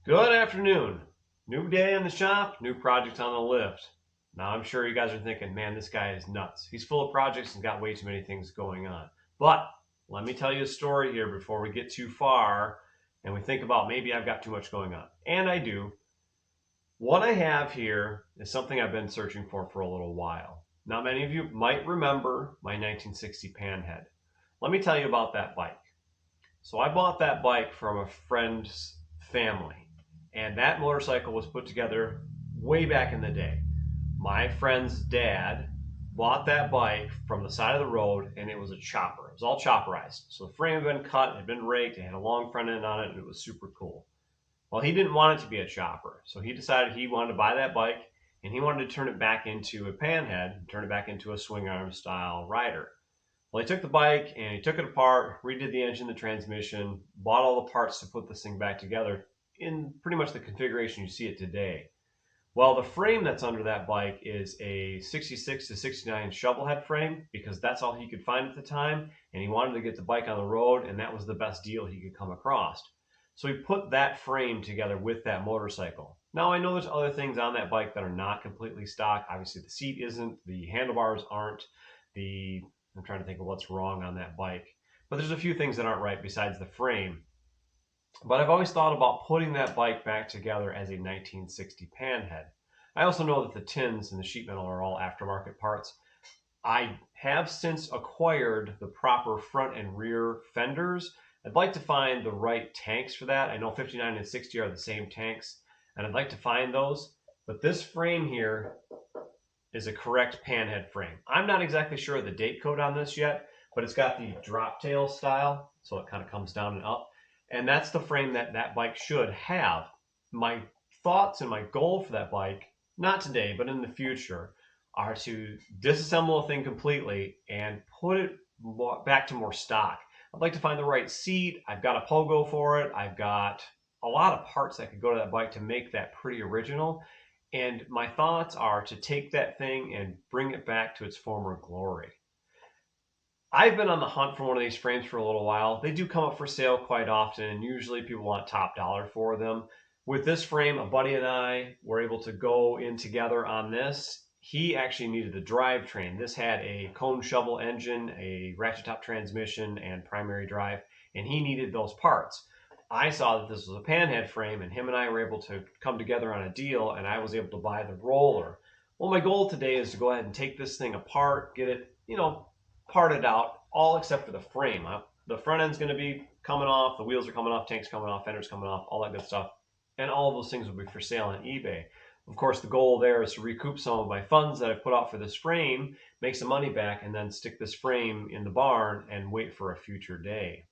Good afternoon. New day in the shop, new project on the lift. Now I'm sure you guys are thinking, man, this guy is nuts. He's full of projects and got way too many things going on. But let me tell you a story here before we get too far and we think about maybe I've got too much going on. And I do. What I have here is something I've been searching for a little while. Now, many of you might remember my 1960 Panhead. Let me tell you about that bike. So I bought that bike from a friend's family, and that motorcycle was put together way back in the day. My friend's dad bought that bike from the side of the road, and it was a chopper. It was all chopperized. So the frame had been cut, had been raked, it had a long front end on it, and it was super cool. Well, he didn't want it to be a chopper, so he decided he wanted to buy that bike, and he wanted to turn it back into a panhead, turn it back into a swing arm style rider. Well, he took the bike and he took it apart, redid the engine, the transmission, bought all the parts to put this thing back together in pretty much the configuration you see it today. Well, the frame that's under that bike is a 66 to 69 shovelhead frame because that's all he could find at the time, and he wanted to get the bike on the road, and that was the best deal he could come across. So he put that frame together with that motorcycle. Now, I know there's other things on that bike that are not completely stock. Obviously, the seat isn't, the handlebars aren't, I'm trying to think of what's wrong on that bike. But there's a few things that aren't right besides the frame. But I've always thought about putting that bike back together as a 1960 Panhead. I also know that the tins and the sheet metal are all aftermarket parts. I have since acquired the proper front and rear fenders. I'd like to find the right tanks for that. I know 59 and 60 are the same tanks, and I'd like to find those. But this frame here is a correct panhead frame. I'm not exactly sure of the date code on this yet, but it's got the drop tail style, so it kind of comes down and up. And that's the frame that that bike should have. My thoughts and my goal for that bike, not today, but in the future, are to disassemble a thing completely and put it back to more stock. I'd like to find the right seat. I've got a pogo for it. I've got a lot of parts that could go to that bike to make that pretty original. And my thoughts are to take that thing and bring it back to its former glory. I've been on the hunt for one of these frames for a little while. They do come up for sale quite often, and usually people want top dollar for them. With this frame, a buddy and I were able to go in together on this. He actually needed the drivetrain. This had a cone shovel engine, a ratchet top transmission, and primary drive, and he needed those parts. I saw that this was a panhead frame, and him and I were able to come together on a deal, and I was able to buy the roller. Well, my goal today is to go ahead and take this thing apart, get it, parted out, all except for the frame. The front end's going to be coming off, the wheels are coming off, tanks coming off, fenders coming off, all that good stuff. And all of those things will be for sale on eBay. Of course, the goal there is to recoup some of my funds that I've put out for this frame, make some money back, and then stick this frame in the barn and wait for a future day.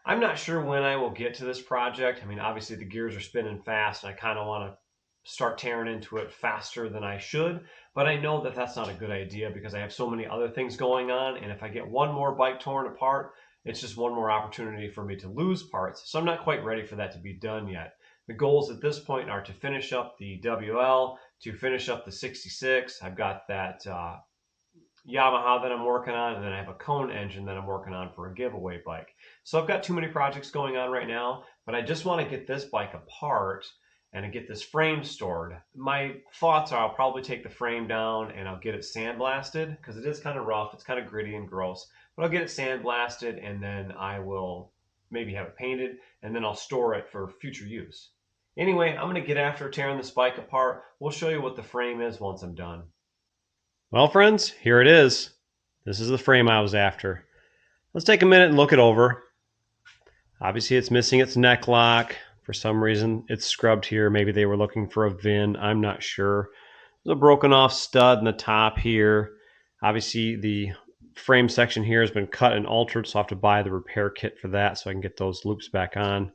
I'm not sure when I will get to this project. I mean, obviously the gears are spinning fast, and I kind of want to start tearing into it faster than I should, but I know that that's not a good idea because I have so many other things going on, and if I get one more bike torn apart, it's just one more opportunity for me to lose parts. So I'm not quite ready for that to be done yet. The goals at this point are to finish up the WL, to finish up the 66. I've got that Yamaha that I'm working on, and then I have a cone engine that I'm working on for a giveaway bike. So I've got too many projects going on right now, but I just want to get this bike apart and to get this frame stored. My thoughts are I'll probably take the frame down and I'll get it sandblasted because it is kind of rough, it's kind of gritty and gross, but I'll get it sandblasted and then I will maybe have it painted and then I'll store it for future use. Anyway, I'm going to get after tearing this bike apart. We'll show you what the frame is once I'm done. Well, friends, here it is. This is the frame I was after. Let's take a minute and look it over. Obviously, it's missing its neck lock. For some reason, it's scrubbed here. Maybe they were looking for a VIN. I'm not sure. There's a broken off stud in the top here. Obviously, the frame section here has been cut and altered, so I'll have to buy the repair kit for that so I can get those loops back on.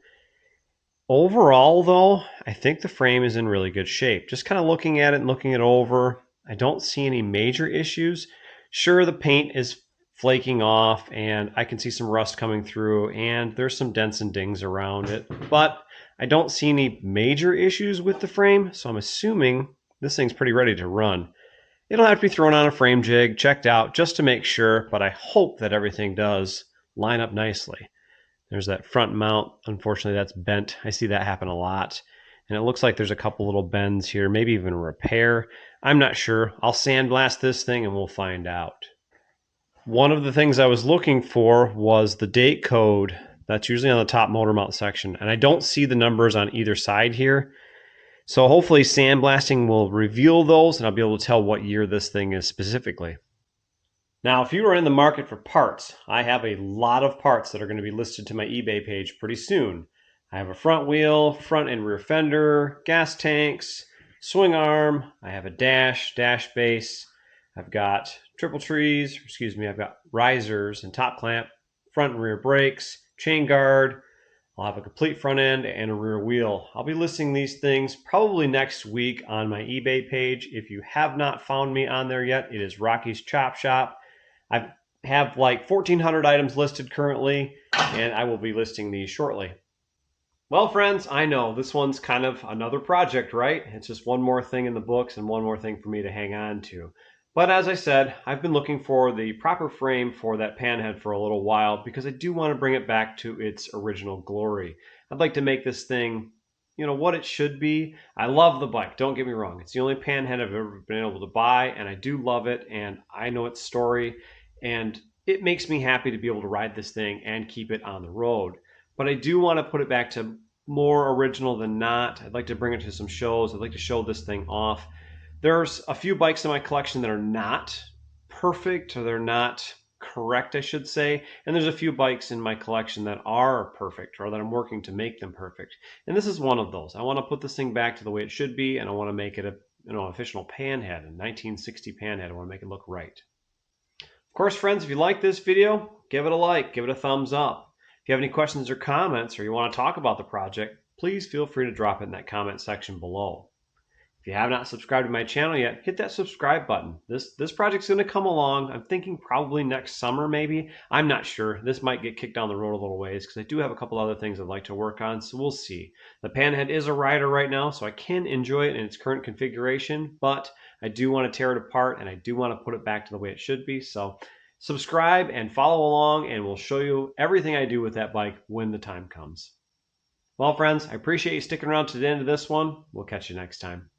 Overall, though, I think the frame is in really good shape. Just kind of looking at it and looking it over, I don't see any major issues. Sure, the paint is flaking off and I can see some rust coming through and there's some dents and dings around it, but I don't see any major issues with the frame, so I'm assuming this thing's pretty ready to run. It'll have to be thrown on a frame jig, checked out just to make sure, but I hope that everything does line up nicely. There's that front mount. Unfortunately, that's bent. I see that happen a lot. and it looks like there's a couple little bends here, maybe even a repair. I'm not sure. I'll sandblast this thing and we'll find out. One of the things I was looking for was the date code. That's usually on the top motor mount section, and I don't see the numbers on either side here. So hopefully sandblasting will reveal those and I'll be able to tell what year this thing is specifically. Now, if you are in the market for parts, I have a lot of parts that are going to be listed to my eBay page pretty soon. I have a front wheel, front and rear fender, gas tanks, swing arm, I have a dash base, I've got I've got risers and top clamp, front and rear brakes, chain guard, I'll have a complete front end and a rear wheel. I'll be listing these things probably next week on my eBay page. If you have not found me on there yet, it is Rocky's Chop Shop. I have like 1,400 items listed currently, and I will be listing these shortly. Well, friends, I know this one's kind of another project, right? It's just one more thing in the books and one more thing for me to hang on to. But as I said, I've been looking for the proper frame for that Panhead for a little while because I do want to bring it back to its original glory. I'd like to make this thing, what it should be. I love the bike, don't get me wrong. It's the only Panhead I've ever been able to buy, and I do love it, and I know its story, and it makes me happy to be able to ride this thing and keep it on the road. But I do want to put it back to more original than not. I'd like to bring it to some shows. I'd like to show this thing off. There's a few bikes in my collection that are not perfect, or they're not correct, I should say. And there's a few bikes in my collection that are perfect, or that I'm working to make them perfect. And this is one of those. I want to put this thing back to the way it should be, and I want to make it an official Panhead, a 1960 Panhead. I want to make it look right. Of course, friends, if you like this video, give it a like, give it a thumbs up. If you have any questions or comments, or you want to talk about the project, please feel free to drop it in that comment section below. If you have not subscribed to my channel yet, hit that subscribe button. This project's going to come along. I'm thinking probably next summer, maybe. I'm not sure. This might get kicked down the road a little ways because I do have a couple other things I'd like to work on, so we'll see. The Panhead is a rider right now, so I can enjoy it in its current configuration, but I do want to tear it apart and I do want to put it back to the way it should be. So subscribe and follow along, and we'll show you everything I do with that bike when the time comes. Well, friends, I appreciate you sticking around to the end of this one. We'll catch you next time.